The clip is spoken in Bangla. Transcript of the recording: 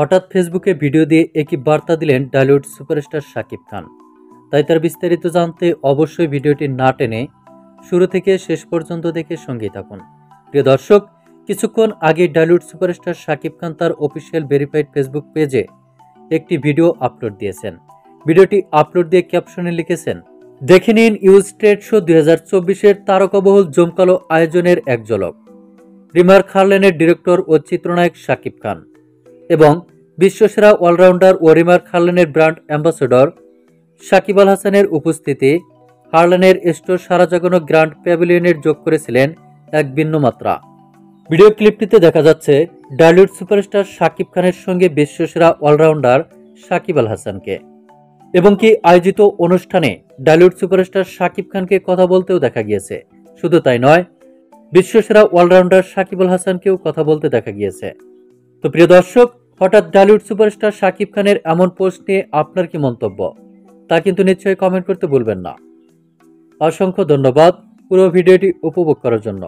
হঠাৎ ফেসবুকে ভিডিও দিয়ে একই বার্তা দিলেন টলিউড সুপারস্টার শাকিব খান। তাই তার বিস্তারিত জানতে অবশ্যই ভিডিওটি না টেনে শুরু থেকে শেষ পর্যন্ত দেখে সঙ্গেই থাকুন। প্রিয় দর্শক, কিছুক্ষণ আগে টলিউড সুপারস্টার শাকিব খান তার অফিসিয়াল ভেরিফাইড ফেসবুক পেজে একটি ভিডিও আপলোড দিয়েছেন। ভিডিওটি আপলোড দিয়ে ক্যাপশনে লিখেছেন, দেখে নিন ইউজ ট্রেড শো 2024-এর তারকাবহুল জমকালো আয়োজনের এক ঝলক। রিমার খারলেনের ডিরেক্টর ও চিত্রনায়ক শাকিব খান এবং বিশ্বসেরা অলরাউন্ডার ও রিমার খারলেনের ব্র্যান্ড অ্যাম্বাসেডর সাকিব আল হাসানের উপস্থিতি হারলেনের স্টোর সারা জাগানো গ্র্যান্ড প্যাভিলিয়নের যোগ করেছিলেন এক ভিন্ন মাত্রা। ভিডিও ক্লিপটিতে দেখা যাচ্ছে টলিউড সুপারস্টার শাকিব খানের সঙ্গে বিশ্বসেরা অলরাউন্ডার সাকিব আল হাসানকে, এবং কি আয়োজিত অনুষ্ঠানে টলিউড সুপারস্টার শাকিব খানকে কথা বলতেও দেখা গিয়েছে। শুধু তাই নয়, বিশ্বসেরা অলরাউন্ডার সাকিব আল হাসানকেও কথা বলতে দেখা গিয়েছে। তো প্রিয় দর্শক, হঠাৎ টলিউড সুপারস্টার শাকিব খানের এমন পোস্ট নিয়ে আপনার কি মন্তব্য তা কিন্তু নিশ্চয়ই কমেন্ট করতে ভুলবেন না। অসংখ্য ধন্যবাদ পুরো ভিডিওটি উপভোগ করার জন্য।